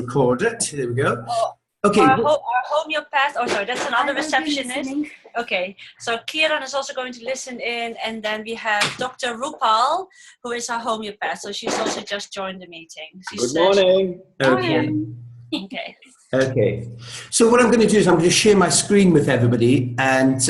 record it. There we go. Oh, Okay. our homeopath, oh sorry, that's another receptionist. Okay, so Kieran is also going to listen in, and then we have Dr. Rupal, who is our homeopath, so she's also just joined the meeting. Good morning. Okay. Okay. Okay. So what I'm going to do is I'm going to share my screen with everybody, and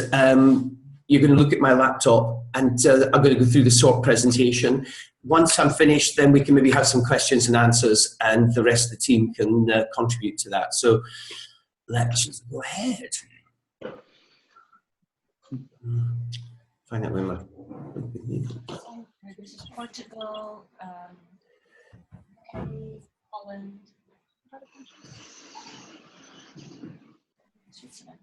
you're going to look at my laptop, and I'm going to go through the short presentation. Once I'm finished, then we can maybe have some questions and answers, and the rest of the team can contribute to that. So let's just go ahead. Find out where my... This is Portugal, Holland, Switzerland.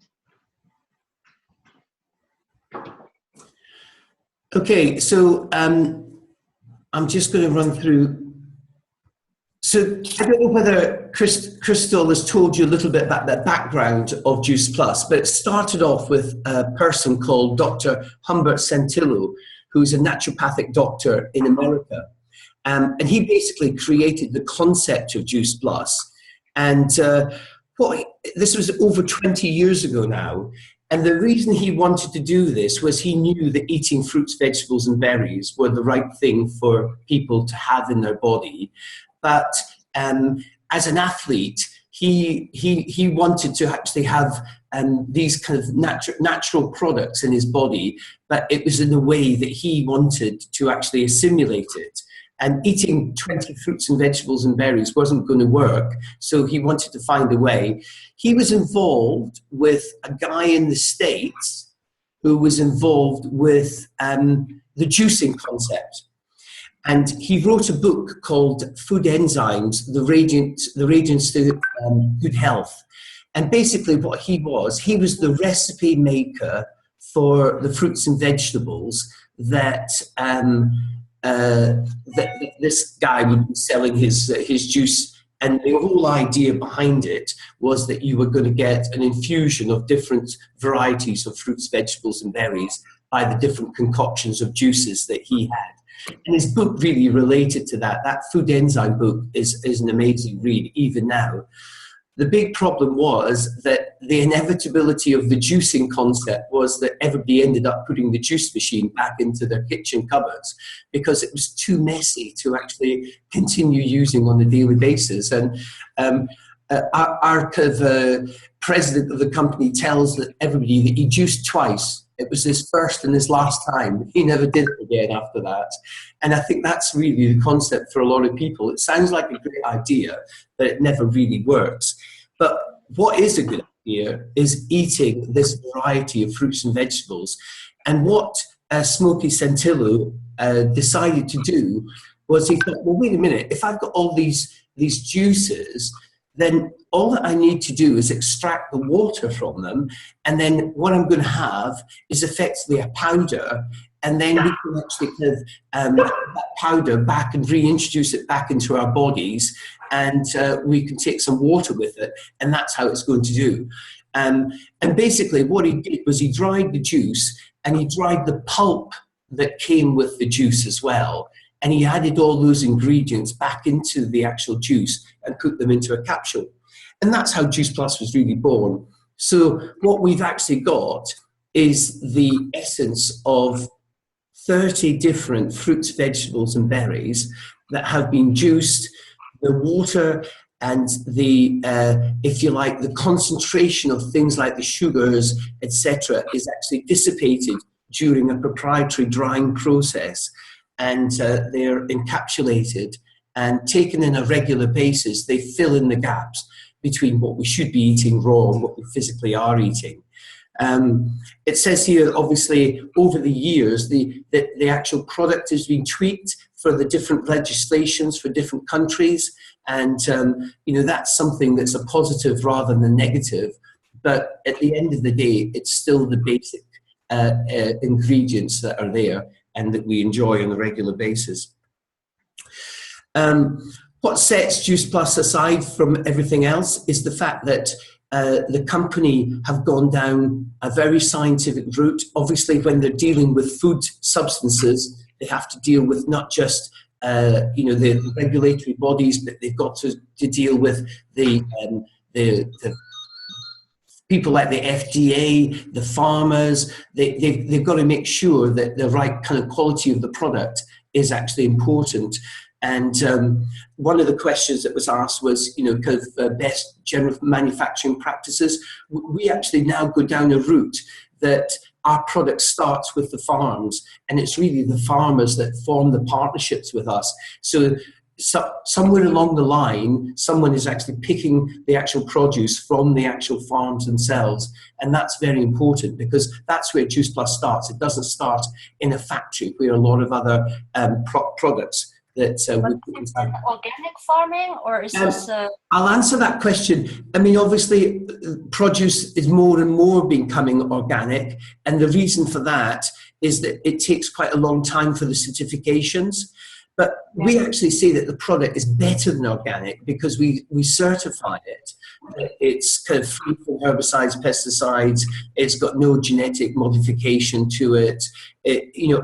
Okay, so I'm just going to run through. So I don't know whether Crystal has told you a little bit about the background of Juice Plus, but it started off with a person called Dr. Humbert Santillo, who's a naturopathic doctor in America. And he basically created the concept of Juice Plus. And this was over 20 years ago now. And the reason he wanted to do this was he knew that eating fruits, vegetables, and berries were the right thing for people to have in their body. But as an athlete, he wanted to actually have these kind of natural products in his body, but it was in a way that he wanted to actually assimilate it. And eating 20 fruits and vegetables and berries wasn't going to work, so he wanted to find a way. He was involved with a guy in the States who was involved with the juicing concept. And he wrote a book called Food Enzymes, the Reagents to Good Health. And basically what he was the recipe maker for the fruits and vegetables that this guy would be selling his juice. And the whole idea behind it was that you were going to get an infusion of different varieties of fruits, vegetables, and berries by the different concoctions of juices that he had. And his book really related to that. That Food Enzyme book is an amazing read, even now. The big problem was that the inevitability of the juicing concept was that everybody ended up putting the juice machine back into their kitchen cupboards because it was too messy to actually continue using on a daily basis. And our kind of, president of the company tells everybody that he juiced twice. It was his first and his last time. He never did it again after that. And I think that's really the concept for a lot of people. It sounds like a great idea, but it never really works. But what is a good idea is eating this variety of fruits and vegetables. And what Smokey Santillo decided to do was he thought, well, wait a minute, if I've got all these juices, then all that I need to do is extract the water from them, and then what I'm going to have is effectively a powder, and then we can actually have that powder back and reintroduce it back into our bodies, and we can take some water with it, and that's how it's going to do. And basically what he did was he dried the juice, and he dried the pulp that came with the juice as well. And he added all those ingredients back into the actual juice and put them into a capsule. And that's how Juice Plus was really born. So what we've actually got is the essence of 30 different fruits, vegetables, and berries that have been juiced. The water and the, if you like, the concentration of things like the sugars, etc., is actually dissipated during a proprietary drying process. And they're encapsulated and taken in a regular basis. They fill in the gaps between what we should be eating raw and what we physically are eating. It says here, obviously, over the years, the actual product has been tweaked for the different legislations for different countries. And, that's something that's a positive rather than a negative. But at the end of the day, it's still the basic ingredients that are there and that we enjoy on a regular basis. What sets Juice Plus aside from everything else is the fact that the company have gone down a very scientific route. Obviously, when they're dealing with food substances, they have to deal with not just the regulatory bodies, but they've got to deal with the people like the FDA, the farmers. They've got to make sure that the right kind of quality of the product is actually important. And one of the questions that was asked was, kind of best general manufacturing practices. We actually now go down a route that our product starts with the farms, and it's really the farmers that form the partnerships with us. So somewhere along the line, someone is actually picking the actual produce from the actual farms themselves. And that's very important, because that's where Juice Plus starts. It doesn't start in a factory where a lot of other products that is it organic farming, or is this? I'll answer that question. I mean, obviously, produce is more and more becoming organic, and the reason for that is that it takes quite a long time for the certifications. But we actually say that the product is better than organic because we certify it. It's kind of free from herbicides, pesticides. It's got no genetic modification to it.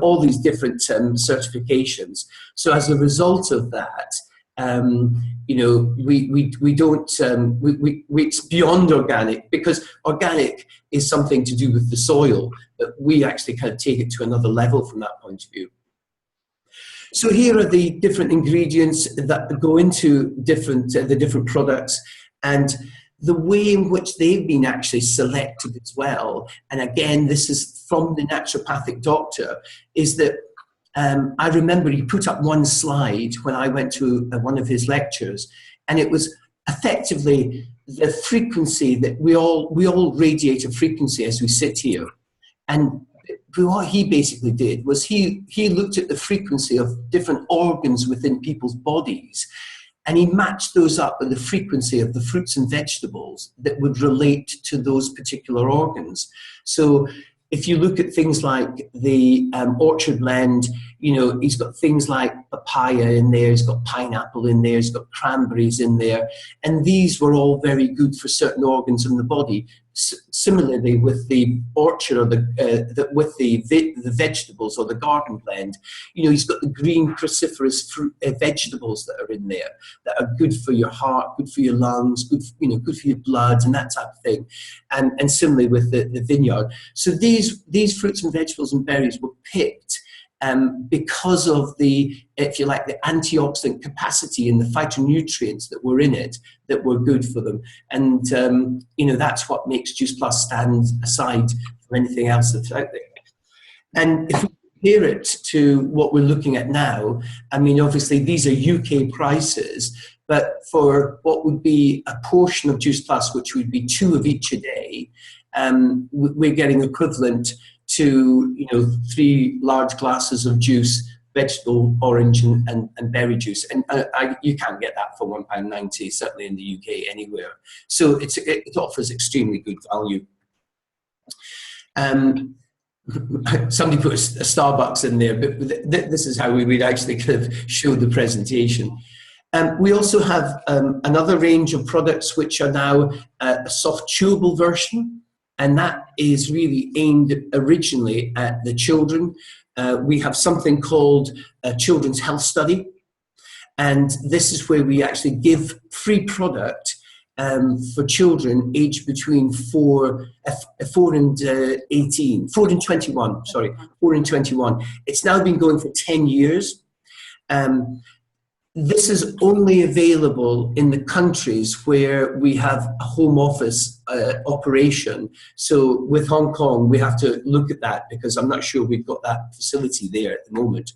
All these different certifications. So as a result of that, we don't. It's beyond organic, because organic is something to do with the soil, but we actually kind of take it to another level from that point of view. So here are the different ingredients that go into the different products, and the way in which they've been actually selected as well. And again, this is from the naturopathic doctor, is that I remember he put up one slide when I went to one of his lectures, and it was effectively the frequency that we all radiate a frequency as we sit here. And what he basically did was he looked at the frequency of different organs within people's bodies, and he matched those up with the frequency of the fruits and vegetables that would relate to those particular organs. So if you look at things like the orchard blend, he's got things like papaya in there, he's got pineapple in there, he's got cranberries in there, and these were all very good for certain organs in the body. Similarly, with the orchard or with the vegetables or the garden blend, he's got the green cruciferous fruit, vegetables that are in there that are good for your heart, good for your lungs, good for your blood and that type of thing. And similarly with the vineyard. So these fruits and vegetables and berries were picked because of the, if you like, the antioxidant capacity and the phytonutrients that were in it that were good for them. And, that's what makes Juice Plus stand aside from anything else that's out there. And if we compare it to what we're looking at now, I mean, obviously these are UK prices, but for what would be a portion of Juice Plus, which would be 2 of each a day, we're getting equivalent to 3 large glasses of juice, vegetable, orange and berry juice, and you can't get that for £1.90, certainly in the UK anywhere. So it offers extremely good value. Somebody put a Starbucks in there, but this is how we would actually kind of show the presentation. We also have another range of products which are now a soft chewable version. And that is really aimed originally at the children. We have something called a Children's Health Study. And this is where we actually give free product for children aged between 4 and 21. It's now been going for 10 years. This is only available in the countries where we have a home office operation. So with Hong Kong, we have to look at that because I'm not sure we've got that facility there at the moment.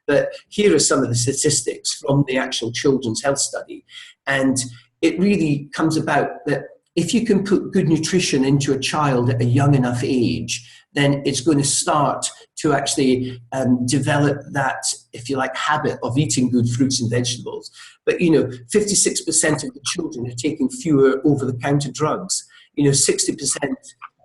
But here are some of the statistics from the actual Children's Health Study. And it really comes about that if you can put good nutrition into a child at a young enough age, then it's going to start to actually develop that, if you like, habit of eating good fruits and vegetables. But, 56% of the children are taking fewer over-the-counter drugs. 60%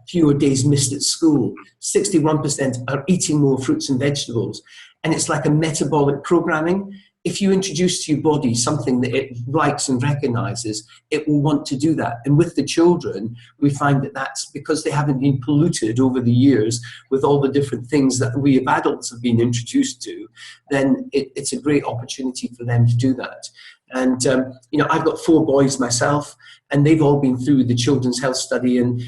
fewer days missed at school. 61% are eating more fruits and vegetables. And it's like a metabolic programming. if you introduce to your body something that it likes and recognizes, it will want to do that. And with the children, we find that that's because they haven't been polluted over the years with all the different things that we as adults have been introduced to, then it's a great opportunity for them to do that. And, I've got 4 boys myself, and they've all been through the Children's Health Study. And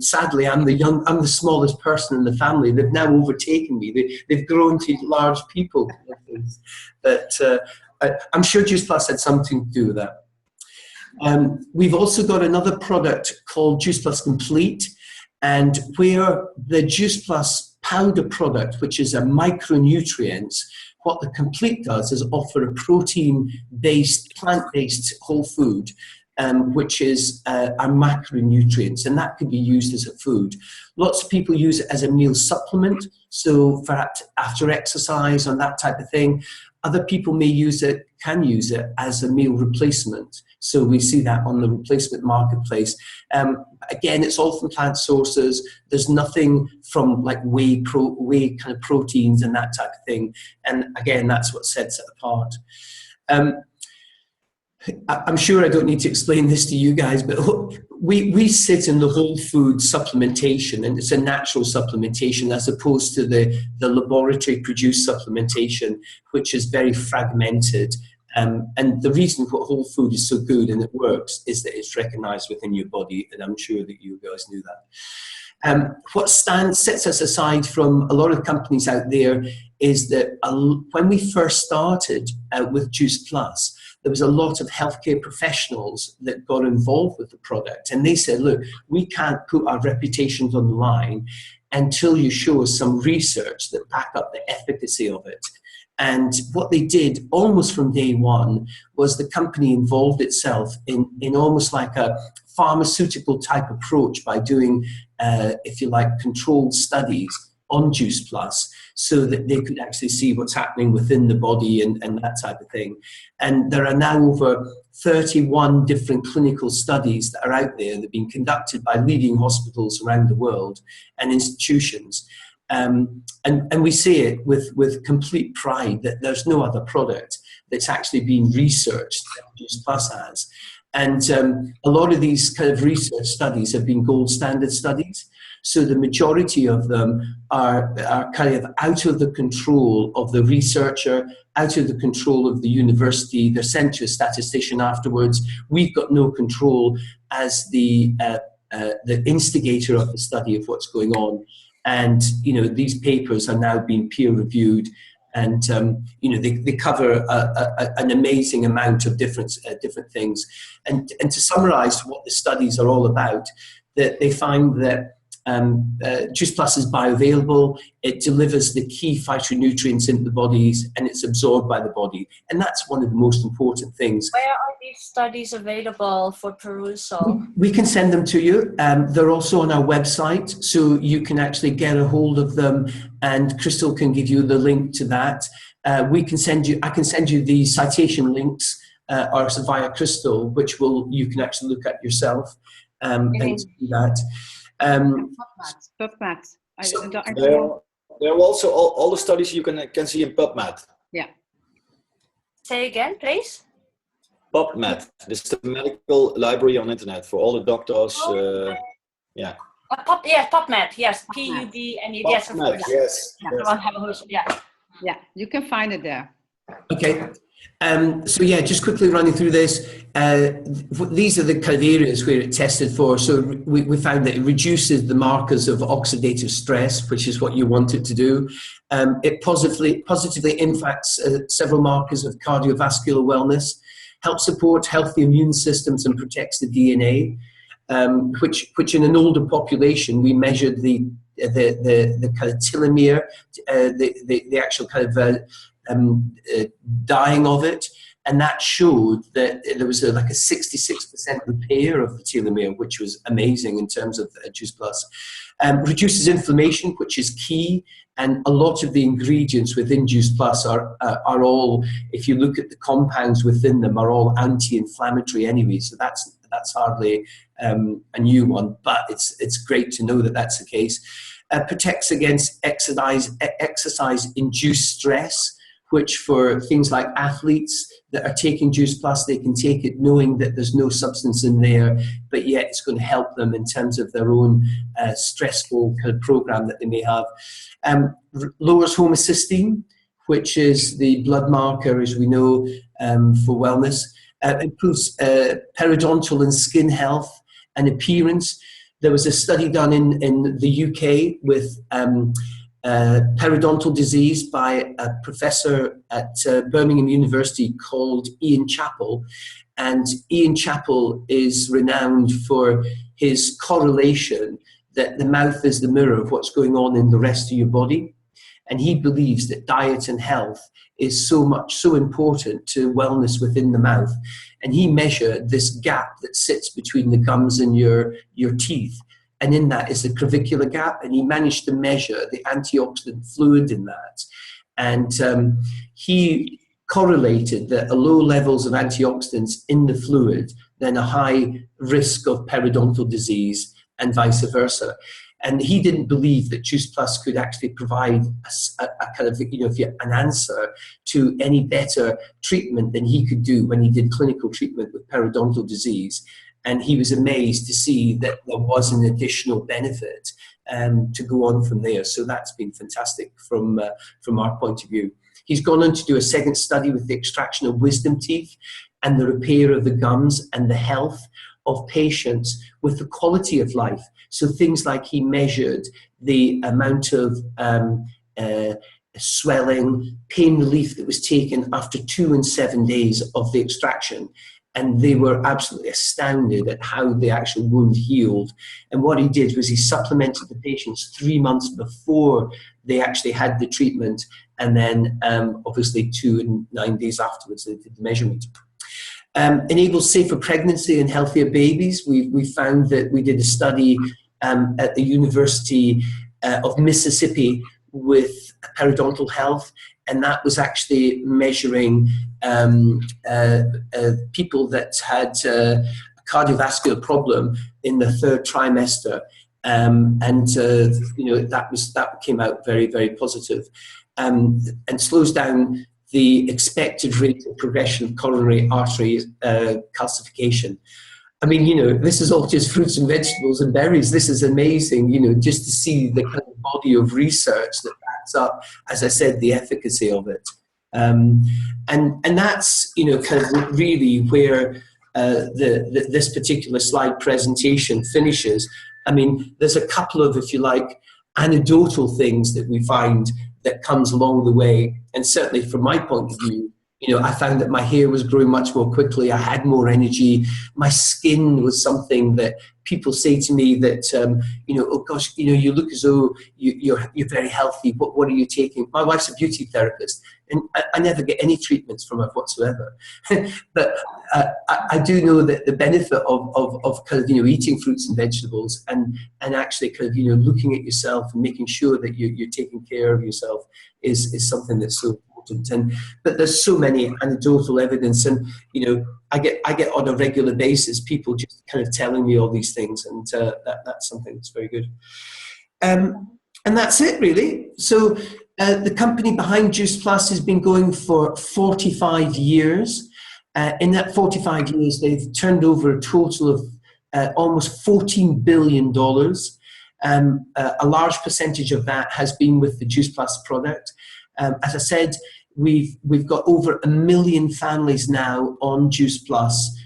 sadly, I'm the smallest person in the family. They've now overtaken me. They've grown to large people. But I'm sure Juice Plus had something to do with that. We've also got another product called Juice Plus Complete, and where the Juice Plus powder product, which is a micronutrients, what the Complete does is offer a protein-based, plant-based whole food, which is our macronutrients, and that can be used as a food. Lots of people use it as a meal supplement, so for after exercise and that type of thing. Other people can use it as a meal replacement. So we see that on the replacement marketplace. Again, it's all from plant sources. There's nothing from like whey kind of proteins and that type of thing. And again, that's what sets it apart. I'm sure I don't need to explain this to you guys, but we sit in the whole food supplementation, and it's a natural supplementation as opposed to the laboratory produced supplementation, which is very fragmented. And the reason why whole food is so good and it works is that it's recognized within your body, and I'm sure that you guys knew that. What sets us aside from a lot of companies out there is that when we first started with Juice Plus, there was a lot of healthcare professionals that got involved with the product, and they said, look, we can't put our reputations on the line until you show us some research that back up the efficacy of it. And what they did almost from day one was the company involved itself in almost like a pharmaceutical type approach by doing, if you like, controlled studies on Juice Plus, so that they could actually see what's happening within the body and that type of thing. And there are now over 31 different clinical studies that are out there that have been conducted by leading hospitals around the world and institutions. And we see it with complete pride that there's no other product that's actually been researched that Juice Plus has. And a lot of these kind of research studies have been gold standard studies. So the majority of them are kind of out of the control of the researcher, out of the control of the university. They're sent to a statistician afterwards. We've got no control as the instigator of the study of what's going on. And, these papers are now being peer reviewed, and, they cover an amazing amount of different things. And to summarize what the studies are all about, that they find that Juice Plus is bioavailable, it delivers the key phytonutrients into the bodies, and it's absorbed by the body. And that's one of the most important things. Where are these studies available for perusal? We can send them to you. They're also on our website, so you can actually get a hold of them, and Crystal can give you the link to that. I can send you the citation links or via Crystal, which you can actually look at yourself and see that. PubMed. There are also all the studies you can see in PubMed. Yeah. Say again, please. PubMed. This is the medical library on internet for all the doctors. Yeah. PubMed. Yes, PUBMED. Yes, of course. Yes. Yeah, you can find it there. Okay. So yeah, just quickly running through this. These are the kind of areas where it tested for. So we found that it reduces the markers of oxidative stress, which is what you want it to do. It positively impacts several markers of cardiovascular wellness, helps support healthy immune systems, and protects the DNA. Which in an older population we measured the kind of telomere, the actual kind of dying of it, and that showed that there was like a 66% repair of the telomere, which was amazing in terms of Juice Plus. Reduces inflammation, which is key, and a lot of the ingredients within Juice Plus are all, if you look at the compounds within them, are all anti-inflammatory anyway, so that's hardly a new one, but it's great to know that that's the case. Protects against exercise-induced stress, which for things like athletes that are taking Juice Plus, they can take it knowing that there's no substance in there, but yet it's going to help them in terms of their own stressful kind of program that they may have. Lowers homocysteine, which is the blood marker, as we know, for wellness. Improves periodontal and skin health and appearance. There was a study done in the UK with periodontal disease by a professor at Birmingham University called Ian Chappell. And Ian Chappell is renowned for his correlation that the mouth is the mirror of what's going on in the rest of your body. And he believes that diet and health is so important to wellness within the mouth. And he measured this gap that sits between the gums and your teeth. And in that is the clavicular gap. And he managed to measure the antioxidant fluid in that. And he correlated that a low levels of antioxidants in the fluid, then a high risk of periodontal disease and vice versa. And he didn't believe that Juice Plus could actually provide a kind of, an answer to any better treatment than he could do when he did clinical treatment with periodontal disease. And he was amazed to see that there was an additional benefit to go on from there. So that's been fantastic from our point of view. He's gone on to do a second study with the extraction of wisdom teeth and the repair of the gums and the health of patients with the quality of life. So things like he measured the amount of swelling, pain relief that was taken after 2 and 7 days of the extraction. And they were absolutely astounded at how the actual wound healed. And what he did was he supplemented the patients 3 months before they actually had the treatment. And then obviously 2 and 9 days afterwards, they did the measurement. Enables safer pregnancy and healthier babies. We found that we did a study at the University of Mississippi with periodontal health, and that was actually measuring people that had a cardiovascular problem in the 3rd trimester, that came out very, very positive, and slows down the expected rate of progression of coronary artery calcification. I mean, this is all just fruits and vegetables and berries. This is amazing, just to see the kind of body of research that backs up, as I said, the efficacy of it. And that's, kind of really where this particular slide presentation finishes. I mean, there's a couple of, if you like, anecdotal things that we find that comes along the way. And certainly from my point of view, I found that my hair was growing much more quickly. I had more energy. My skin was something that people say to me that, oh gosh, you look as though you're very healthy. What are you taking? My wife's a beauty therapist, and I never get any treatments from her whatsoever. But I do know that the benefit of kind of, eating fruits and vegetables and actually kind of, looking at yourself and making sure that you're taking care of yourself is something that's so important. But there's so many anecdotal evidence, and I get on a regular basis people just kind of telling me all these things, and that's something that's very good. And that's it really. So the company behind Juice Plus has been going for 45 years. In that 45 years, they've turned over a total of almost $14 billion. A large percentage of that has been with the Juice Plus product. As I said, we've got over 1 million families now on Juice Plus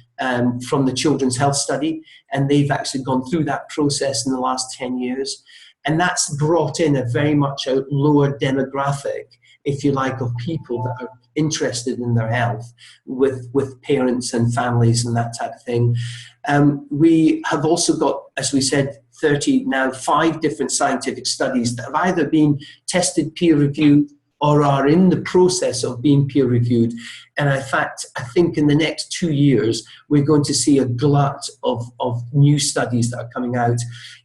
from the Children's Health Study, and they've actually gone through that process in the last 10 years. And that's brought in a very much a lower demographic, if you like, of people that are interested in their health with parents and families and that type of thing. We have also got, as we said, 5 different scientific studies that have either been tested, peer-reviewed, or are in the process of being peer-reviewed. And in fact, I think in the next 2 years, we're going to see a glut of new studies that are coming out.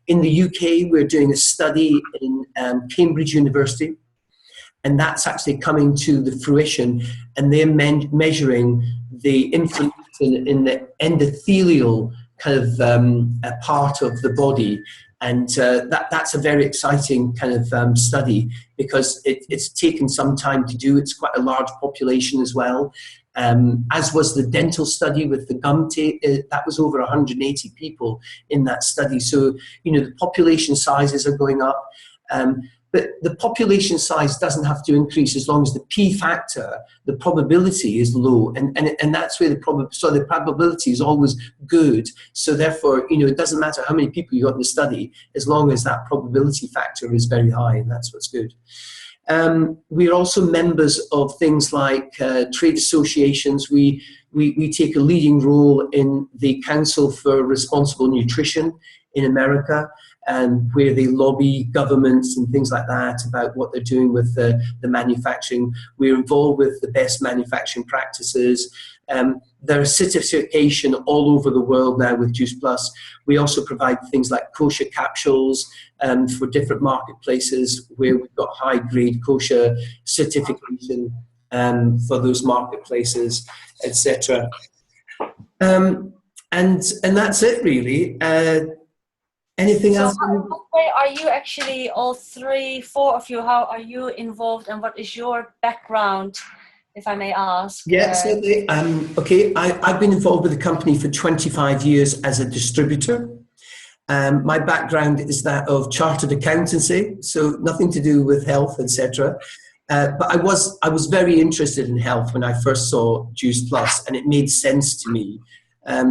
In the UK, we're doing a study in Cambridge University, and that's actually coming to the fruition, and they're measuring the inflammation in the endothelial kind of part of the body, And that's a very exciting kind of study because it's taken some time to do. It's quite a large population as well. As was the dental study with the gum tape, that was over 180 people in that study. So, the population sizes are going up. But the population size doesn't have to increase as long as the P factor, the probability is low. And that's where the probability is always good. So therefore, it doesn't matter how many people you got in the study, as long as that probability factor is very high, and that's what's good. We're also members of things like trade associations. We take a leading role in the Council for Responsible Nutrition in America, where they lobby governments and things like that about what they're doing with the manufacturing. We're involved with the best manufacturing practices. There are certification all over the world now with Juice Plus. We also provide things like kosher capsules for different marketplaces where we've got high-grade kosher certification for those marketplaces, etc. And that's it, really. Anything else? What way are you actually, all four of you, how are you involved and what is your background, if I may ask? Yeah, certainly. Okay, I've been involved with the company for 25 years as a distributor. My background is that of chartered accountancy, so nothing to do with health, etc. But I was very interested in health when I first saw Juice Plus, and it made sense to me.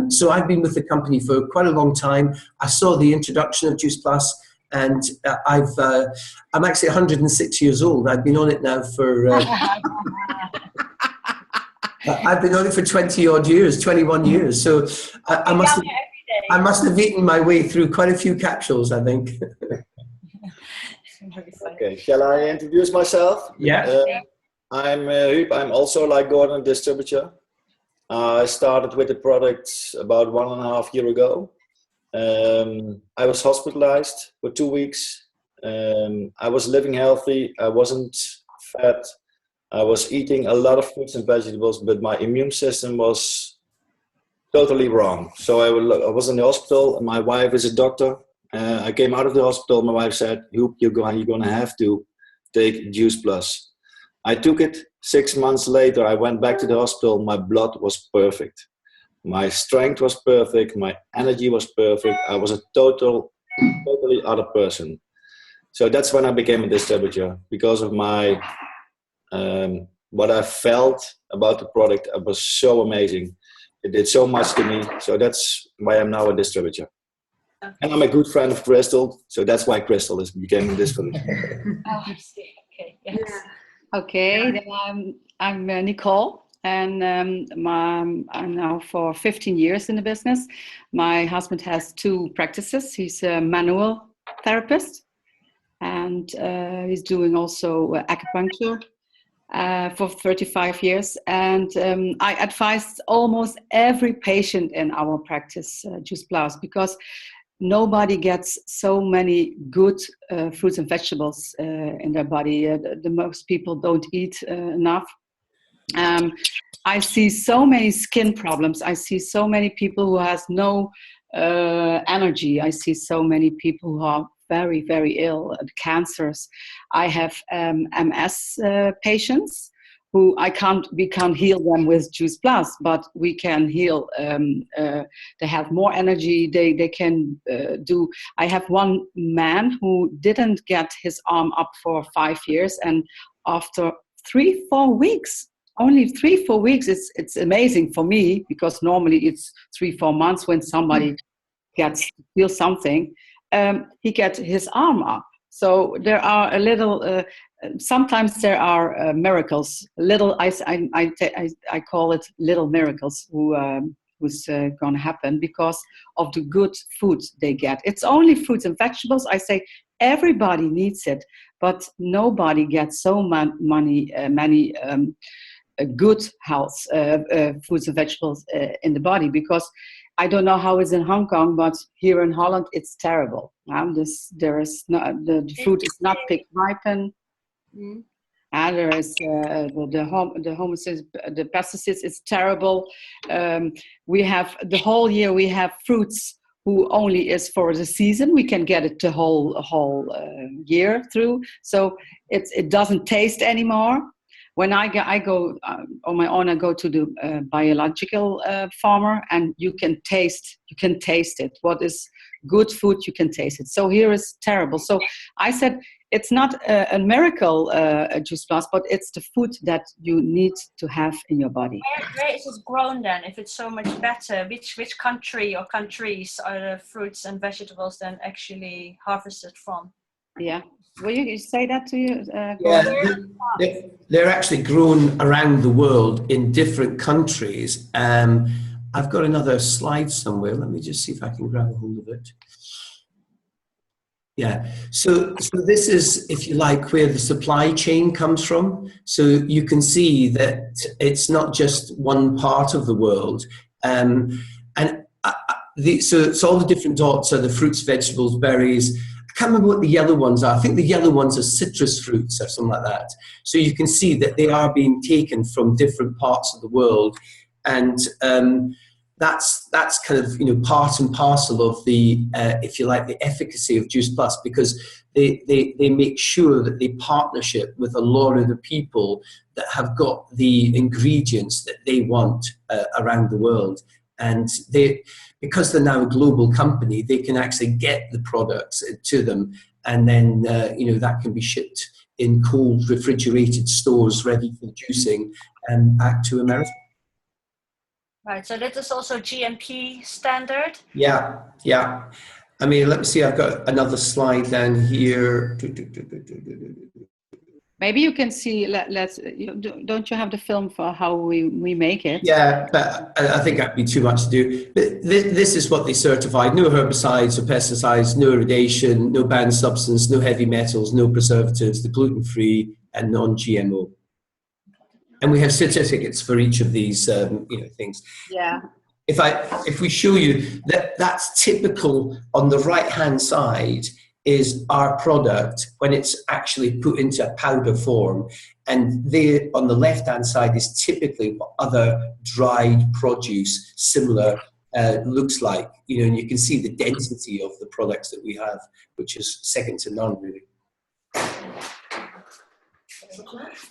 So I've been with the company for quite a long time. I saw the introduction of Juice Plus, and I'm actually 106 years old. I've been on it now for I've been on it for 21 years. So I must have eaten my way through quite a few capsules, I think. Okay, shall I introduce myself? Yeah. I'm Huub. I'm also, like Gordon, a distributor. I started with the product about 1.5 years ago. I was hospitalized for 2 weeks. I was living healthy. I wasn't fat. I was eating a lot of fruits and vegetables, but my immune system was totally wrong. So I was in the hospital, and my wife is a doctor. I came out of the hospital. My wife said, "Huub, you're going to have to take Juice Plus." I took it. 6 months later, I went back to the hospital. My blood was perfect. My strength was perfect. My energy was perfect. I was a totally other person. So that's when I became a distributor, because of my what I felt about the product. It was so amazing. It did so much to me. So that's why I'm now a distributor. Okay. And I'm a good friend of Crystal. So that's why Crystal became a distributor. Oh, I see. Okay. Yes. Okay, then I'm Nicole, and I'm now for 15 years in the business. My husband has 2 practices. He's a manual therapist, and he's doing also acupuncture for 35 years. And I advise almost every patient in our practice Juice Plus, because nobody gets so many good fruits and vegetables in their body. The most people don't eat enough. I see so many skin problems. I see so many people who has no energy. I see so many people who are very, very ill, cancers. I have MS patients who we can't heal them with Juice Plus, but we can heal. They have more energy. They can do. I have one man who didn't get his arm up for 5 years, and after 3-4 weeks, only 3-4 weeks, it's amazing for me, because normally it's 3-4 months when somebody feels something. He gets his arm up. So there are a little. Sometimes there are miracles. Little, I call it little miracles who's going to happen because of the good food they get. It's only fruits and vegetables. I say everybody needs it, but nobody gets so many good health foods and vegetables in the body, because I don't know how it's in Hong Kong, but here in Holland it's terrible. There is not, the fruit is not picked ripen. Mm. And there is the pesticides is terrible. We have the whole year we have fruits who only is for the season. We can get it the whole year through. So it doesn't taste anymore. When I go on my own, I go to the biological farmer, and you can taste it. What is good food, you can taste it. So here is terrible. So I said, it's not a miracle, Juice Plus, but it's the food that you need to have in your body. Where is it grown then? If it's so much better, which country or countries are the fruits and vegetables then actually harvested from? Yeah. Will you say that to you? They're actually grown around the world in different countries. I've got another slide somewhere. Let me just see if I can grab a hold of it. Yeah, so this is, if you like, where the supply chain comes from. So you can see that it's not just one part of the world. So all the different dots are the fruits, vegetables, berries. I can't remember what the yellow ones are. I think the yellow ones are citrus fruits or something like that. So you can see that they are being taken from different parts of the world. And that's kind of, part and parcel of the, if you like, the efficacy of Juice Plus, because they make sure that they partnership with a lot of the people that have got the ingredients that they want around the world. And because they're now a global company, they can actually get the products to them, and then that can be shipped in cold, refrigerated stores ready for juicing and back to America. Right, so that is also GMP standard? Yeah. I mean, let me see, I've got another slide down here. Maybe you can see, don't you have the film for how we make it? Yeah, but I think that'd be too much to do. But this is what they certified: no herbicides or pesticides, no irrigation, no banned substance, no heavy metals, no preservatives, the gluten-free and non-GMO. And we have certificates for each of these, things. Yeah. If we show you that's typical on the right-hand side is our product when it's actually put into a powder form, and there on the left-hand side is typically what other dried produce similar looks like. And you can see the density of the products that we have, which is second to none, really.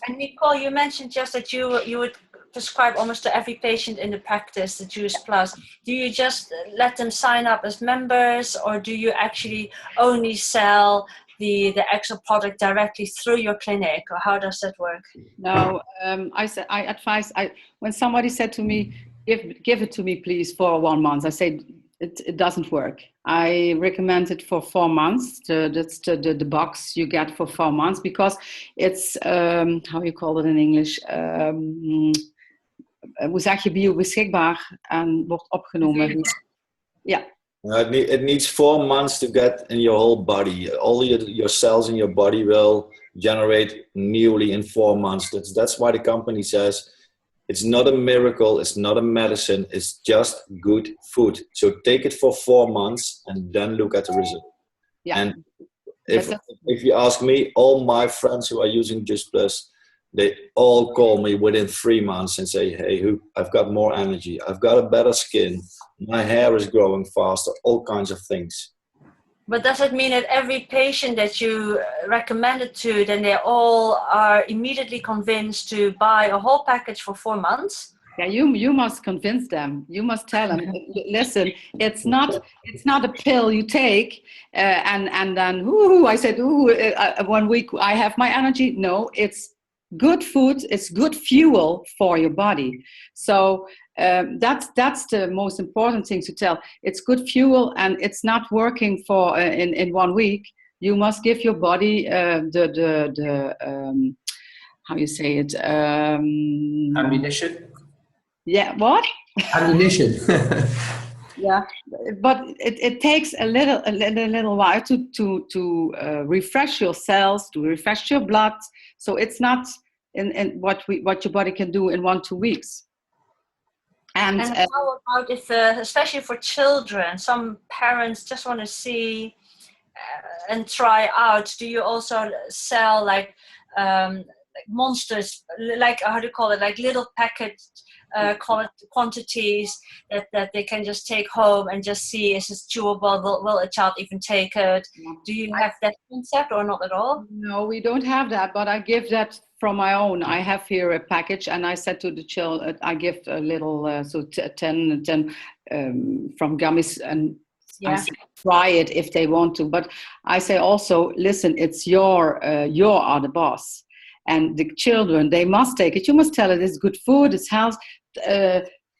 And Nicole, you mentioned just that you would prescribe almost to every patient in the practice the Juice Plus. Do you just let them sign up as members, or do you actually only sell the actual product directly through your clinic, or how does that work? No, I advise. When somebody said to me, "Give it to me, please, for 1 month," I said it doesn't work. I recommend it for 4 months. That's the box you get for 4 months, because it's how you call it in English. Hoe zeg je biobeschikbaar en wordt opgenomen? Yeah. It needs 4 months to get in your whole body. All your cells in your body will generate newly in 4 months. That's why the company says it's not a miracle, it's not a medicine, it's just good food. So take it for 4 months and then look at the result. Yeah. And if you ask me, all my friends who are using Juice Plus, they all call me within 3 months and say, "Hey, I've got more energy, I've got a better skin, my hair is growing faster," all kinds of things. But does it mean that every patient that you recommend it to, then they all are immediately convinced to buy a whole package for 4 months? Yeah, you must convince them. You must tell them, listen, it's not a pill you take and then I said 1 week I have my energy. No, it's good food. It's good fuel for your body. So that's the most important thing to tell. It's good fuel, and it's not working for in 1 week. You must give your body the how you say it? Ammunition. Yeah, what? Ammunition. Yeah, but it takes a little while to refresh your cells, to refresh your blood. So it's not in what your body can do in 1-2 weeks. And how about if, especially for children, some parents just want to see and try out? Do you also sell like monsters, like how do you call it, like little packets quantities that they can just take home and just see is it chewable, will a child even take it? Do you have that concept or not at all? No, we don't have that, but I give that from my own. I have here a package, and I said to the children, I give a little, 10 from gummies, and I say, try it if they want to. But I say also, listen, it's you are the boss. And the children, they must take it. You must tell it it's good food, it's health.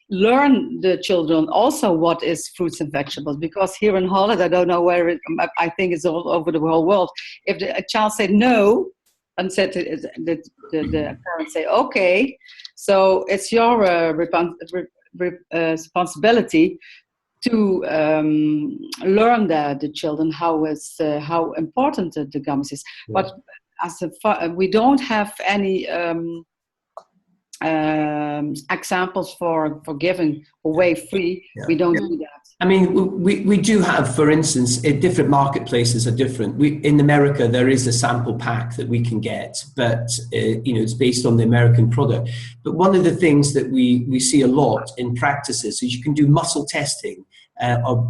Learn the children also what is fruits and vegetables, because here in Holland, I don't know where I think it's all over the whole world. If a child said no, and said the parents say okay, so it's your responsibility to learn the children how important the gummies is. Yeah. But we don't have any examples for giving away free. Yeah. We don't do that. I mean, we do have, for instance, different marketplaces are different. In America, there is a sample pack that we can get, but it's based on the American product. But one of the things that we see a lot in practices is you can do muscle testing or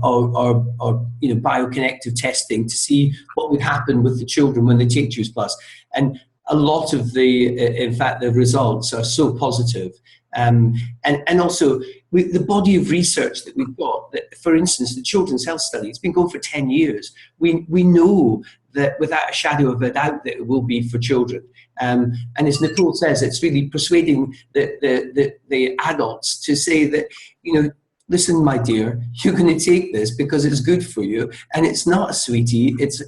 bioconnective testing to see what would happen with the children when they take Juice Plus. And a lot of the results are so positive. And also the body of research that we've got, that, for instance, the Children's Health Study, it's been going for 10 years. We know that without a shadow of a doubt that it will be for children. And as Nicole says, it's really persuading the adults to say that, listen, my dear, you're going to take this because it's good for you, and it's not a sweetie. It's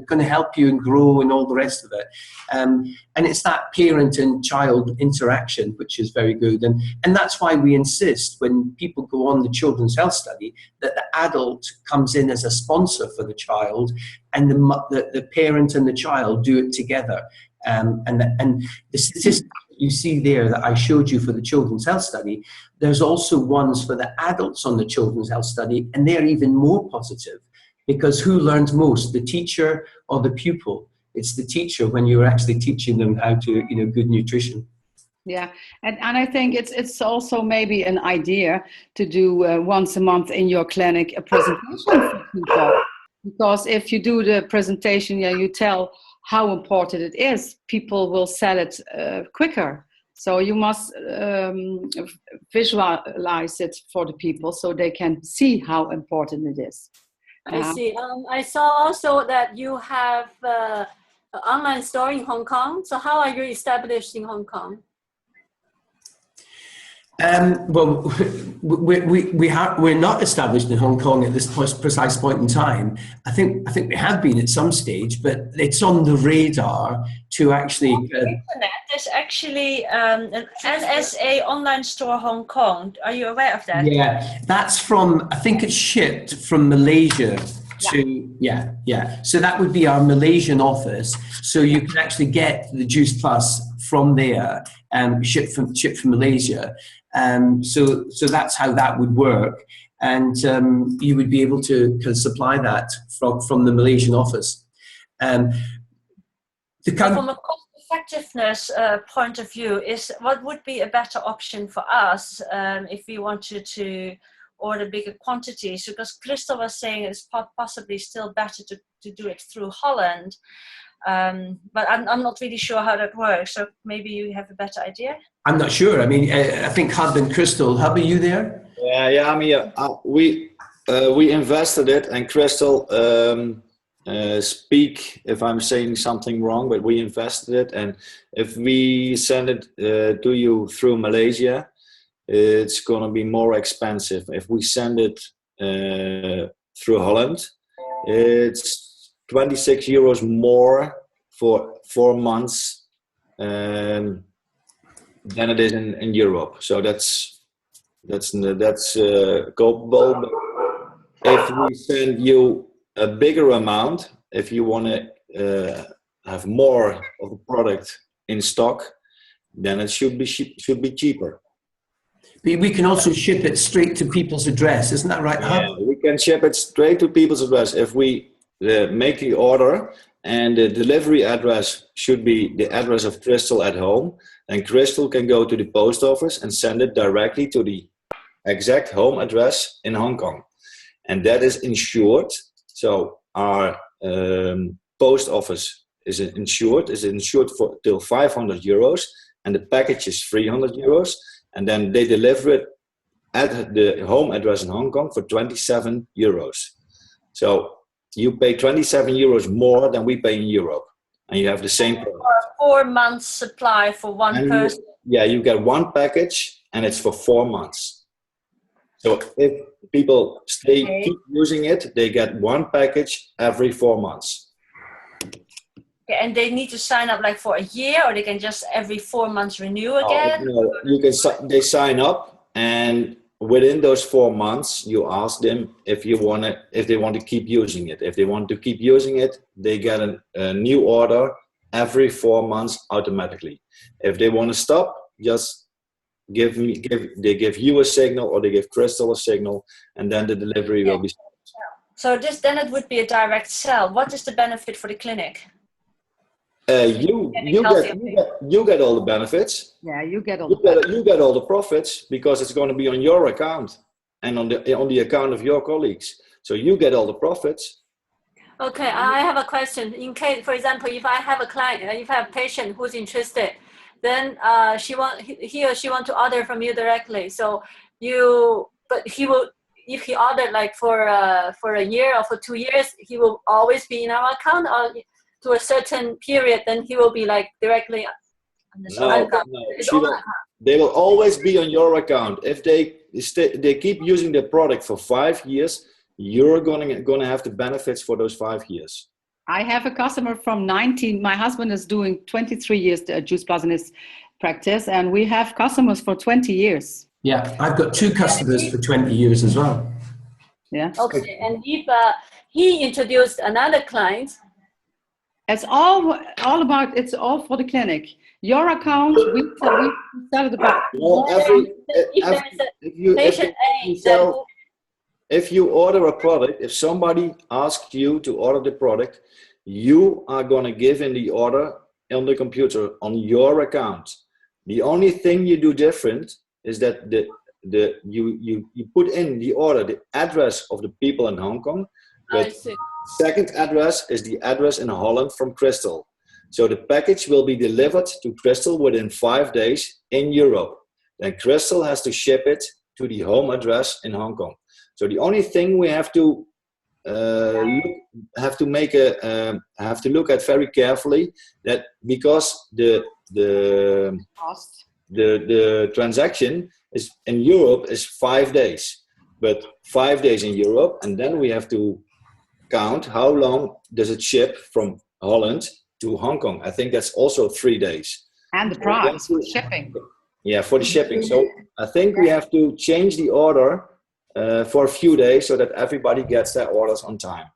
going to help you and grow and all the rest of it. And it's that parent and child interaction, which is very good. And that's why we insist when people go on the Children's Health Study that the adult comes in as a sponsor for the child, and the parent and the child do it together. And the statistics you see there that I showed you for the Children's Health Study, there's also ones for the adults on the Children's Health Study, and they're even more positive, because who learns most, the teacher or the pupil? It's the teacher when you're actually teaching them how to, good nutrition. Yeah, and I think it's also maybe an idea to do once a month in your clinic a presentation for people, because if you do the presentation, you tell how important it is, people will sell it quicker. So you must visualize it for the people so they can see how important it is. I see. I saw also that you have an online store in Hong Kong. So how are you established in Hong Kong? Well, we're not established in Hong Kong at this precise point in time. I think we have been at some stage, but it's on the radar to actually. On the internet, there's actually an NSA online store Hong Kong. Are you aware of that? Yeah, that's from. I think it's shipped from Malaysia to yeah. So that would be our Malaysian office. So you can actually get the Juice Plus from there, shipped from Malaysia. So that's how that would work, and you would be able to supply that from the Malaysian office. From a cost effectiveness point of view, what would be a better option for us if we wanted to order bigger quantities? Because Crystal was saying it's possibly still better to do it through Holland. But I'm not really sure how that works, so maybe you have a better idea? I'm not sure. I mean, I think Hub and Crystal. Hub, are you there? Yeah. I mean, we invested it, and Crystal speak if I'm saying something wrong, but we invested it, and if we send it to you through Malaysia, it's going to be more expensive. If we send it through Holland, it's €26 more for 4 months than it is in Europe. So that's culpable. But if we send you a bigger amount, if you want to have more of the product in stock, then it should be cheaper. We can also ship it straight to people's address, isn't that right, Hub? Yeah, we can ship it straight to people's address if we make the order and the delivery address should be the address of Crystal at home. And Crystal can go to the post office and send it directly to the exact home address in Hong Kong. And that is insured. So our post office is insured for till 500 euros, and the package is 300 euros. And then they deliver it at the home address in Hong Kong for 27 euros. So you pay 27 euros more than we pay in Europe, and you have the same product. For a 4 months supply for one person. You get one package, and it's for 4 months. So if people keep using it, they get one package every 4 months. Okay, and they need to sign up like for a year, or they can just every 4 months renew again? No, they sign up, and within those 4 months, you ask them if they want to keep using it. If they want to keep using it, they get a new order every 4 months automatically. If they want to stop, just they give you a signal, or they give Crystal a signal, and then the delivery will be stopped. So then it would be a direct sell. What is the benefit for the clinic? You get all the benefits. Yeah, you get all you get all the profits, because it's going to be on your account and on the account of your colleagues. So you get all the profits. Okay, I have a question. In case, for example, if I have a client, if I have a patient who's interested, then he or she want to order from you directly. So but he will, if he ordered like for a year or for 2 years, he will always be in our account, or to a certain period, then he will be like directly. No. They will always be on your account. If they keep using the product for 5 years, you're going to have the benefits for those 5 years. I have a customer from 19. My husband is doing 23 years Juice Plus in his practice, and we have customers for 20 years. Yeah, I've got 2 customers for 20 years as well. Yeah. Okay, and if he introduced another client, it's all about, it's all for the clinic. Your account, we sell it about. Well, if you order a product, if somebody asks you to order the product, you are going to give in the order on the computer on your account. The only thing you do different is that you put in the order the address of the people in Hong Kong, but second address is the address in Holland from Crystal. So the package will be delivered to Crystal within 5 days in Europe. Then Crystal has to ship it to the home address in Hong Kong. So the only thing we have to look at very carefully, that because the transaction is in Europe is 5 days, but 5 days in Europe, and then we have to count how long does it ship from Holland to Hong Kong. I think that's also 3 days. And the price for shipping. Yeah, for the shipping. So I think we have to change the order for a few days so that everybody gets their orders on time.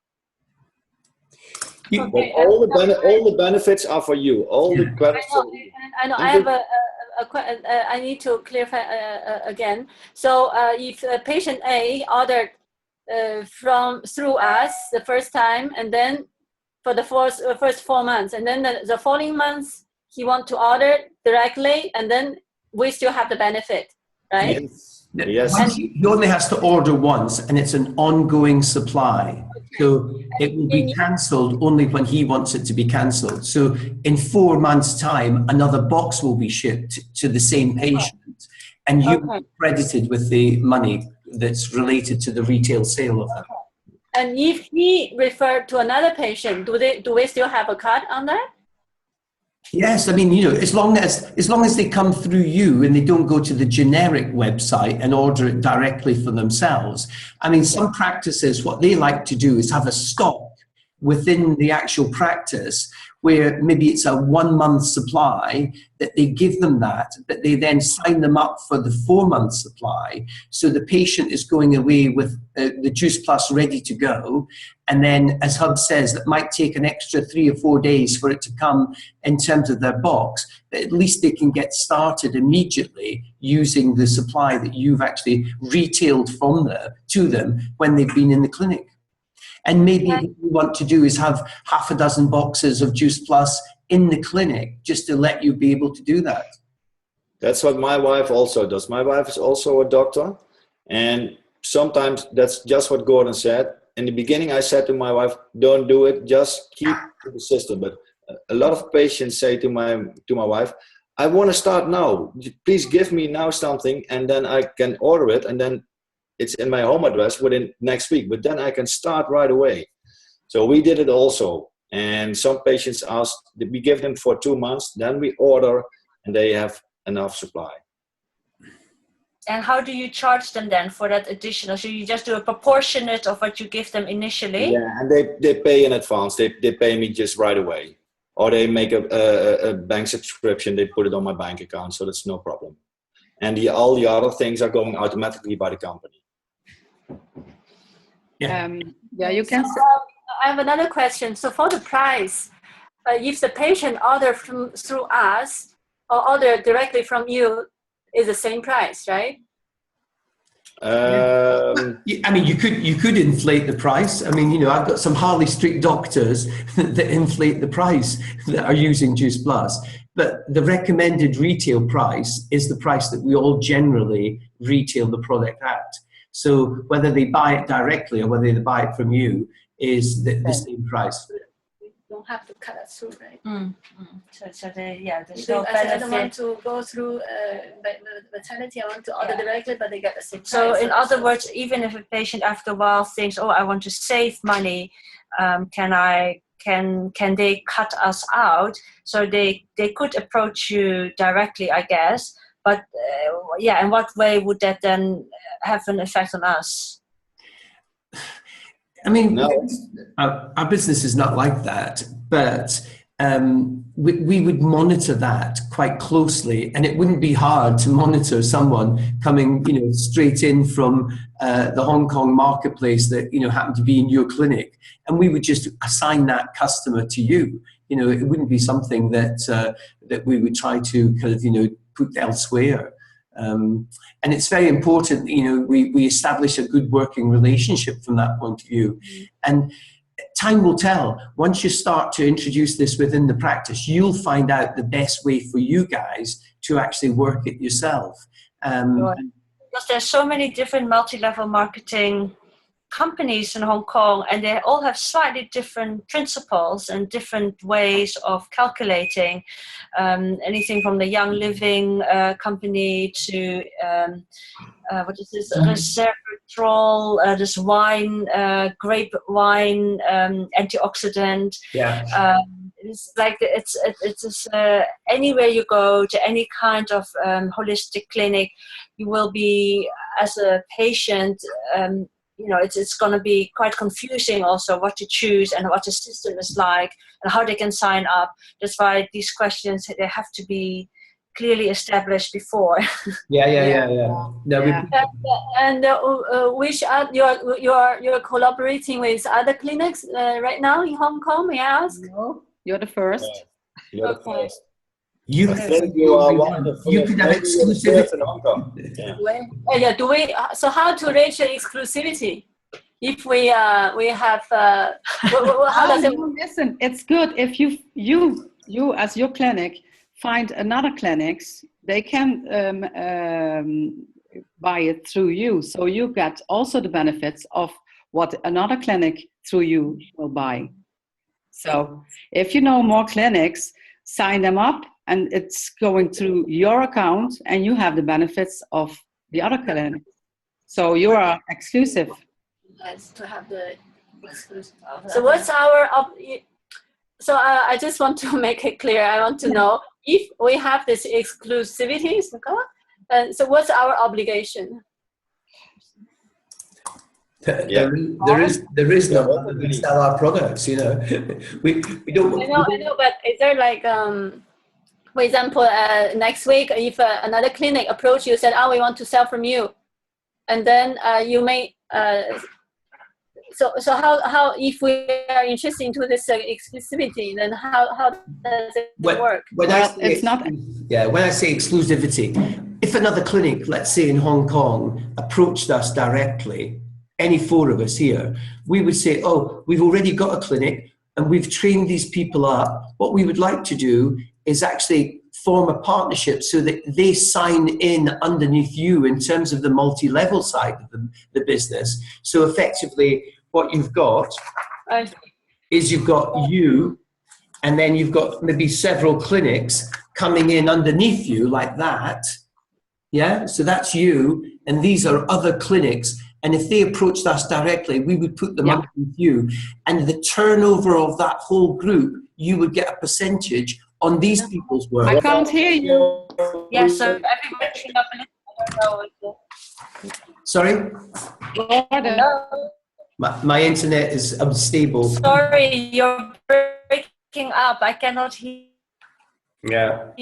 Okay, but all the benefits are for you. All the credits. I know. I have I need to clarify again. So if patient A ordered through us the first time, and then for the first 4 months, and then the following months he want to order directly, and then we still have the benefit, right? Yes. He only has to order once, and it's an ongoing supply. So it will be cancelled only when he wants it to be cancelled. So in 4 months' time, another box will be shipped to the same patient, and you will be credited with the money that's related to the retail sale of that. And if he referred to another patient, do we still have a cut on that? Yes, I mean, as long as they come through you and they don't go to the generic website and order it directly for themselves. I mean, some practices, what they like to do is have a stock within the actual practice where maybe it's a 1 month supply that they give them that, but they then sign them up for the 4 month supply. So the patient is going away with the Juice Plus ready to go. And then, as Hub says, that might take an extra 3 or 4 days for it to come in terms of their box, but at least they can get started immediately using the supply that you've actually retailed from there to them when they've been in the clinic. And maybe what we want to do is have half a dozen boxes of Juice Plus in the clinic just to let you be able to do that. That's what my wife also does. My wife is also a doctor, and sometimes that's just what Gordon said. In the beginning, I said to my wife, "Don't do it. Just keep the system." But a lot of patients say to my wife, "I want to start now. Please give me now something, and then I can order it, and then it's in my home address within next week. But then I can start right away." So we did it also. And some patients ask, we give them for 2 months, then we order, and they have enough supply. And how do you charge them then for that additional? So you just do a proportionate of what you give them initially? Yeah, and they pay in advance. They pay me just right away. Or they make a bank subscription, they put it on my bank account, so that's no problem. And all the other things are going automatically by the company. Yeah, you can. I have another question. So for the price, if the patient order through us or order directly from you, is the same price, right? I mean, you could inflate the price. I mean, I've got some Harley Street doctors that inflate the price that are using Juice Plus. But the recommended retail price is the price that we all generally retail the product at. So whether they buy it directly or whether they buy it from you is the same price. We don't have to cut it through, right? So there's no I don't want benefit. to go through maternity. I want to order directly, but they get the same price. So in other words, even if a patient after a while thinks, "Oh, I want to save money," can they cut us out? So they could approach you directly, I guess. But in what way would that then have an effect on us? I mean, No. our business is not like that, but we would monitor that quite closely, and it wouldn't be hard to monitor someone coming, straight in from the Hong Kong marketplace that happened to be in your clinic, and we would just assign that customer to you. It wouldn't be something that we would try to kind of put elsewhere. And it's very important, we establish a good working relationship from that point of view. And time will tell. Once you start to introduce this within the practice, you'll find out the best way for you guys to actually work it yourself. Because there's so many different multi-level marketing companies in Hong Kong, and they all have slightly different principles and different ways of calculating. Anything from the Young Living company to what is this, resveratrol, this wine, grape wine, antioxidant. Yeah. It's like it's anywhere you go to any kind of holistic clinic, you will be, as a patient, it's going to be quite confusing also what to choose and what the system is like and how they can sign up. That's why these questions, they have to be clearly established before. Yeah. No, And which are you're collaborating with other clinics right now in Hong Kong? May I ask? No, you're the first. You're the Okay. first. You I think you are wonderful. You could have Maybe you're the exclusivity. first in Hong Kong. Yeah. Do we? So how to reach the exclusivity? If we have, how does it? Listen, it's good if you as your clinic find another clinics, they can buy it through you, so you get also the benefits of what another clinic through you will buy. So if you know more clinics, sign them up, and it's going through your account, and you have the benefits of the other clinic. So you are exclusive. Yes, to have the exclusive. So what's our? So I just want to make it clear. I want to know if we have this exclusivity. So what's our obligation? There is no other than sell our products. We don't. I know, but is there like, for example, next week, if another clinic approach you, said, "Oh, we want to sell from you," and then you may. So how if we are interested into this exclusivity, then how does it work? When I say exclusivity, if another clinic, let's say in Hong Kong, approached us directly any four of us here, we would say, oh, we've already got a clinic and we've trained these people up. What we would like to do is actually form a partnership so that they sign in underneath you in terms of the multi-level side of the business. So effectively, what you've got is you've got you, and then you've got maybe several clinics coming in underneath you like that. Yeah, so that's you, and these are other clinics. And if they approached us directly, we would put them underneath you. And the turnover of that whole group, you would get a percentage on these people's work. I can't hear you. Yeah, so everybody should have a little. Sorry? Gordon. My internet is unstable. Sorry, you're breaking up. I cannot hear. No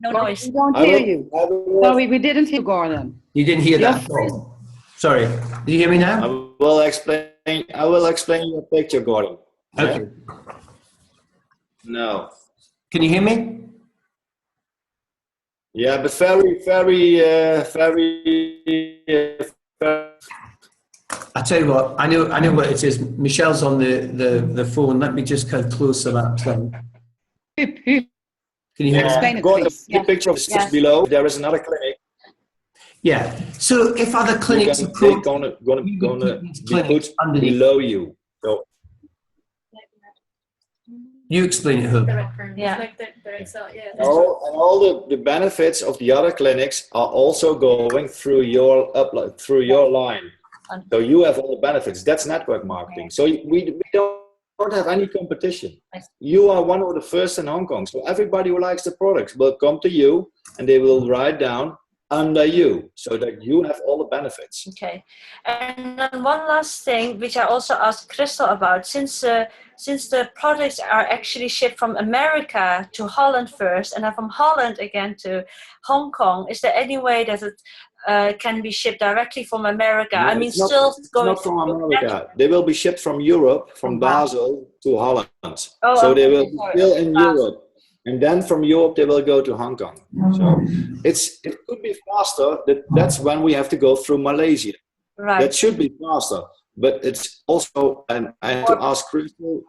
noise. We don't hear you. No, we didn't hear Gordon. You didn't hear that at all. Sorry. Do you hear me now? I will explain your picture, Gordon. Okay. No. Can you hear me? Yeah, but very. I tell you what, I know what it is. Michelle's on the phone. Let me just come closer that time. Can you hear me? Explain it, Gordon, please. the picture is just below. There is another clinic. Yeah. So if other clinics They're gonna be put below you. So you explain it, Hope. Yeah. Like the Excel, yeah. all the benefits of the other clinics are also going through your upload, through your line. So you have all the benefits. That's network marketing. So we don't have any competition. You are one of the first in Hong Kong. So everybody who likes the products will come to you and they will write down under you so that you have all the benefits. Okay. And then one last thing, which I also asked Crystal about, since the products are actually shipped from America to Holland first and then from Holland again to Hong Kong, is there any way that it can be shipped directly from America? No, I mean, it's still going not from America. They will be shipped from Europe, from Basel to Holland. Oh, so okay, they will be sorry. still in Europe. And then from Europe, they will go to Hong Kong. So it could be faster. That's when we have to go through Malaysia. Right. That should be faster. But it's also, and I have to ask Crystal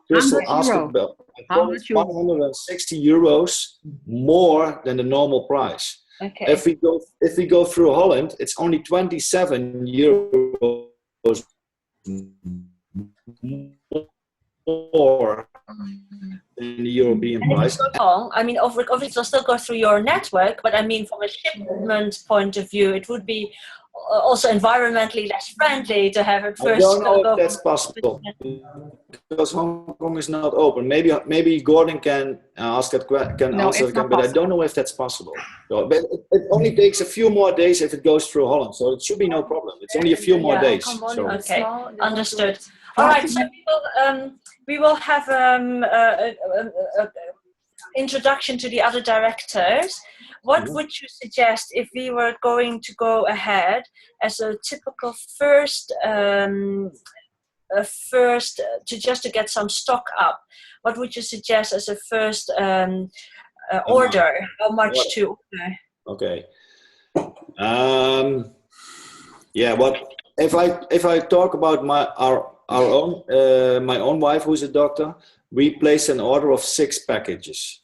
asked about it, 160 euros more than the normal price. Okay. If we go through Holland, it's only 27 euros more than the European price. I mean, obviously it'll still go through your network, but I mean, from a shipment point of view, it would be also environmentally less friendly to have it first. I don't know if that's possible because Hong Kong is not open. Maybe Gordon can answer that question, but I don't know if that's possible. So, but it only takes a few more days if it goes through Holland, so it should be no problem. It's only a few more days. So. Okay, understood. All right, so we will have introduction to the other directors. What would you suggest if we were going to go ahead as a typical first to get some stock up? What would you suggest as a first order? How much to order? Okay. Yeah. What if I talk about my own wife, who's a doctor? We placed an order of 6 packages,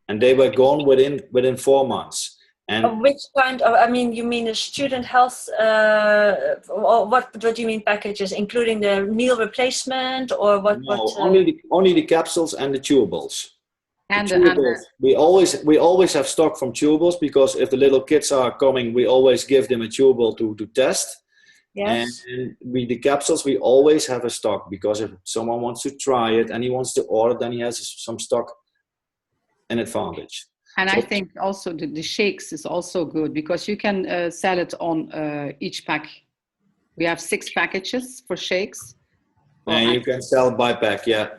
and they were gone within 4 months. And which kind of? I mean, you mean the student health? Or what do you mean packages, including the meal replacement, or what? No, what, only the capsules and the chewables. And we always have stock from chewables because if the little kids are coming, we always give them a chewable to test. yes. And the capsules we always have a stock because if someone wants to try it and he wants to order, then he has some stock in advantage. And I think also the shakes is also good because you can sell it on each pack. We have 6 packages for shakes. And you can sell by pack, yeah.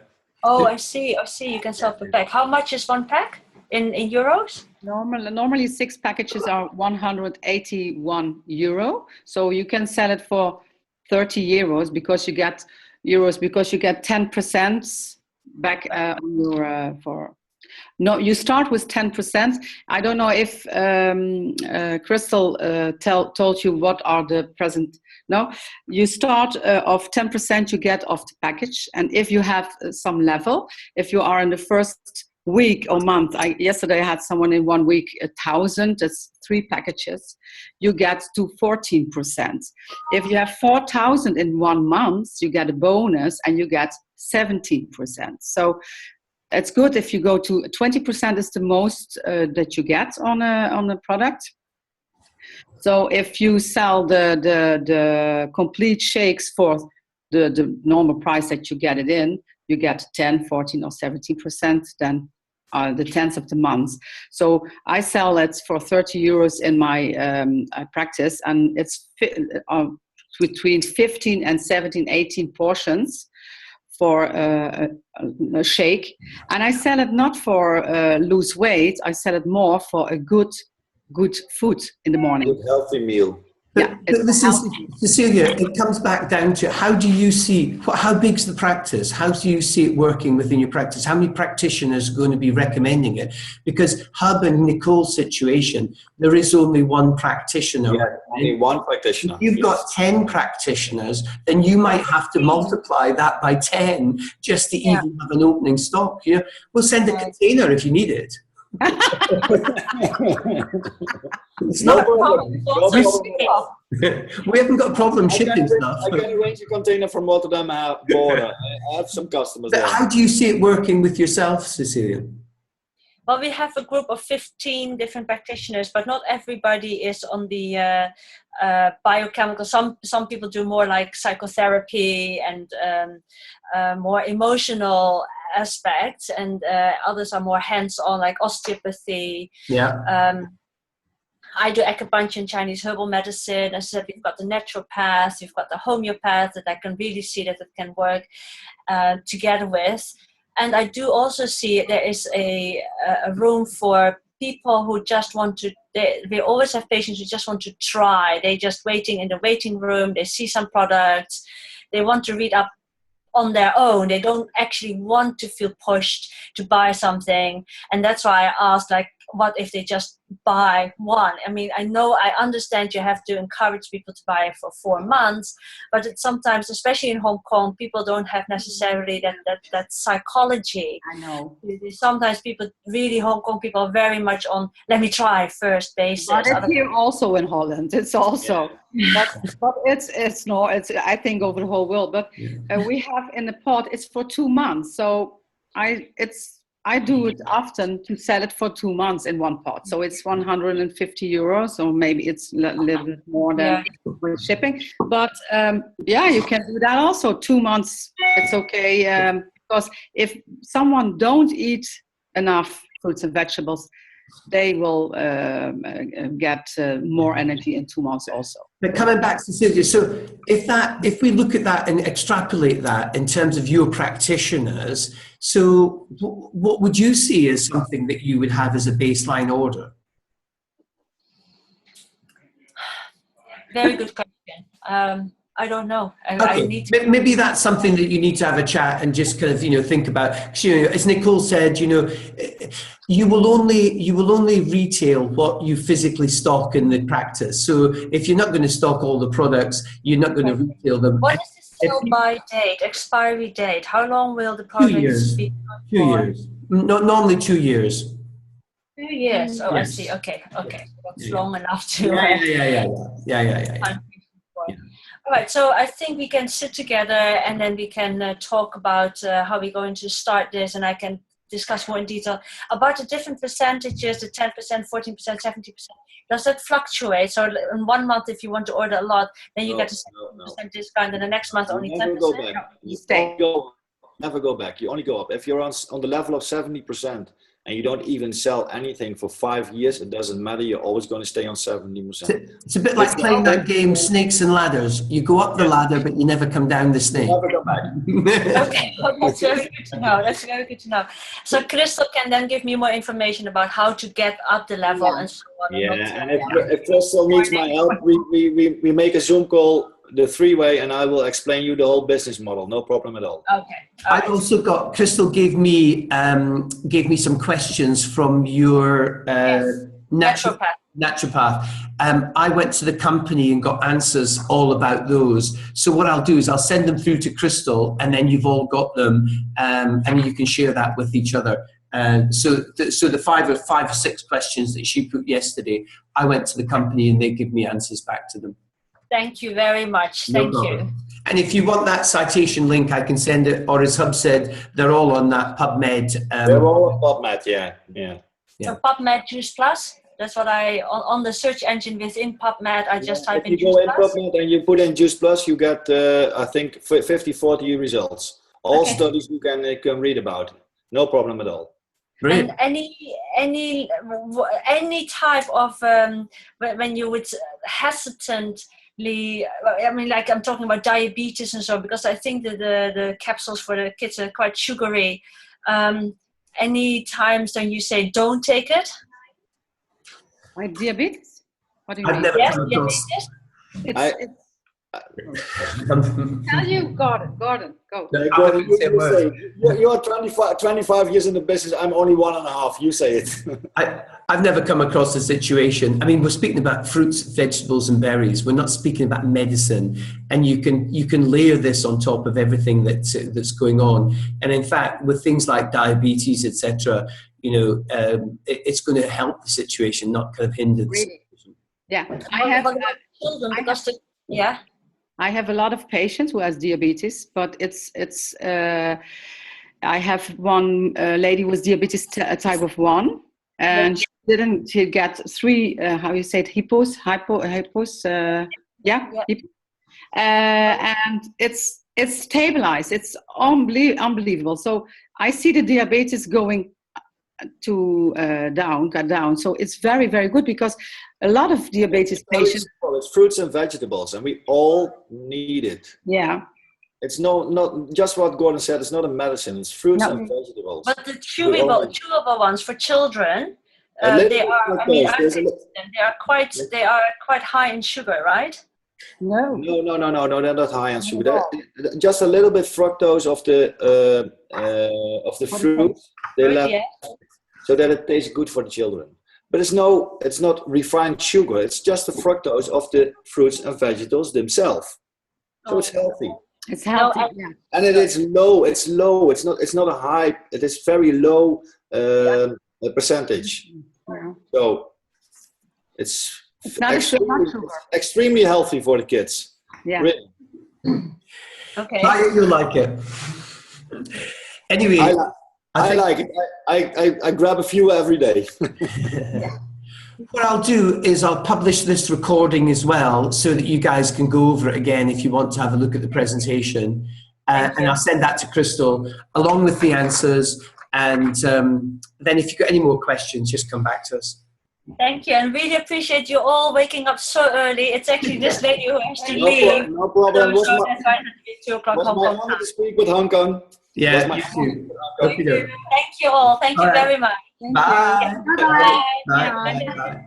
Oh, I see. You can sell per pack. How much is one pack in euros? Normally 6 packages are 181 euro. So you can sell it for 30 euros because you get 10% back on your No, you start with 10%. I don't know if Crystal told you what are the present. No, you start of 10% you get off the package. And if you have some level, if you are in the first week or month, yesterday I had someone in 1 week, 1,000, that's 3 packages, you get to 14%. If you have 4,000 in 1 month, you get a bonus and you get 17%. So it's good if you go to 20% is the most that you get on a product. So if you sell the complete shakes for the normal price that you get it in, you get 10, 14 or 17%, then the 10th of the month. So I sell it for 30 euros in my practice, and it's between 15 and 17, 18 portions for a shake. And I sell it not for lose weight, I sell it more for a good food in the morning. Good healthy meal. Yeah, But this is, Cecilia, it comes back down to how do you see, how big's the practice? How do you see it working within your practice? How many practitioners are going to be recommending it? Because Hub and Nicole's situation, there is only one practitioner. Yeah, only one practitioner. If you've got 10 practitioners, then you might have to multiply that by 10 just to even have an opening stock. You know, we'll send a container if you need it. It's not a problem. We haven't got a problem shipping stuff. I can arrange a container from Rotterdam border. I have some customers But there. how do you see it working with yourself, Cecilia? Well, we have a group of 15 different practitioners, but not everybody is on the biochemical. Some people do more like psychotherapy and more emotional aspects, and others are more hands-on, like osteopathy. Yeah. I do acupuncture and Chinese herbal medicine. As I said, we've got the naturopath, you've got the homeopath that I can really see that it can work together with. And I do also see there is a room for people who just want to, they always have patients who just want to try. They're just waiting in the waiting room. They see some products. They want to read up on their own. They don't actually want to feel pushed to buy something. And that's why I asked, like, what if they just buy one? I mean, I understand you have to encourage people to buy it for 4 months, but it's sometimes, especially in Hong Kong, people don't have necessarily that psychology. I know. Sometimes Hong Kong people are very much on, let me try first basis. But it's here also in Holland. It's also, but it's no, it's, I think over the whole world, but we have in the pot, it's for 2 months. So I do it often to sell it for 2 months in one pot. So it's 150 euros, or maybe it's a little bit more than with shipping. But you can do that also. 2 months, it's okay. Because if someone don't eat enough fruits and vegetables, they will get more energy in 2 months also. But coming back to Cecilia, so if we look at that and extrapolate that in terms of your practitioners, so what would you see as something that you would have as a baseline order? Very good question. I don't know. Okay. Maybe that's something that you need to have a chat and just kind of, think about. As Nicole said, you will only retail what you physically stock in the practice. So if you're not going to stock all the products, you're not going to retail them. What is the sell-by date, expiry date? How long will the products be? 2 years. Normally 2 years. 2 years. Oh, Yes. I see. Okay. That's long enough to. Yeah. All right, so I think we can sit together and then we can talk about how we're going to start this, and I can discuss more in detail about the different percentages, the 10%, 14%, 70%. Does that fluctuate? So in 1 month, if you want to order a lot, then you get a 70% discount, and the next month only 10%? Never go back. Never go back. You only go up. If you're on the level of 70%, and you don't even sell anything for 5 years, it doesn't matter. You're always going to stay on 70%. It's a bit like playing that game, Snakes and Ladders. You go up the ladder, but you never come down the snake. Never go back. Okay, well, that's very good to know. That's very good to know. So Crystal can then give me more information about how to get up the level and so on. Yeah, and if Crystal needs my help, we make a Zoom call the three-way, and I will explain you the whole business model. No problem at all. Okay. All I've right. also got, Crystal gave me some questions from your naturopath. I went to the company and got answers all about those. So what I'll do is I'll send them through to Crystal, and then you've all got them, and you can share that with each other. So the five or six questions that she put yesterday, I went to the company and they give me answers back to them. Thank you very much. No Thank problem. you. And if you want that citation link, I can send it, or as Hub said, they're all on that PubMed. They're all on PubMed, yeah. So PubMed Juice Plus. That's what on the search engine within PubMed, I just type in If you Juice go in Plus. PubMed and you put in Juice Plus, you get, I think, 50-40 results. All Okay. studies you can read about. No problem at all. Brilliant. And any type of when you would hesitantly, I mean, like I'm talking about diabetes and so, because I think that the capsules for the kids are quite sugary. Any times when you say don't take it? My diabetes? What do you I've mean? never Yes, come across. diabetes. Tell you, Gordon, go. No, I wouldn't say a word. You're 25 years in the business. I'm only 1.5. You say it. I've never come across a situation. I mean, we're speaking about fruits, vegetables, and berries. We're not speaking about medicine, and you can layer this on top of everything that's going on. And in fact, with things like diabetes, etc., it's going to help the situation, not kind of hinder the Really? situation. Yeah, Children, because yeah. I have a lot of patients who has diabetes, but it's. I have one lady with diabetes type of 1, and she get 3. How you say it? Hypos. And it's stabilized. It's unbelievable. So I see the diabetes going to cut down. So it's very, very good, because a lot of diabetes patients. It's fruits and vegetables, and we all need it. Yeah. It's not just what Gordon said. It's not a medicine. It's fruits and vegetables. But the chewable ones for children, they are. I mean, they are quite high in sugar, right? No. No. They're not high in sugar. They're just a little bit fructose of the fruit. They left, so that it tastes good for the children. But it's not refined sugar. It's just the fructose of the fruits and vegetables themselves. So it's healthy. It's healthy. And it is low. It's low. It's not a high. It is very low percentage. Yeah. So it's not extremely healthy for the kids. Yeah. Really. Okay. You like it. Anyway, I like it. I grab a few every day. What I'll do is I'll publish this recording as well, so that you guys can go over it again if you want to have a look at the presentation. And I'll send that to Crystal along with the answers. And then if you've got any more questions, just come back to us. Thank you, and really appreciate you all waking up so early. It's actually this lady who has to leave. No problem. So that's why it has to be 2 o'clock Hong Kong time. To speak with Hong Kong. Yeah, you too. Thank you all. Thank you very much. Bye. Bye. Bye. Bye.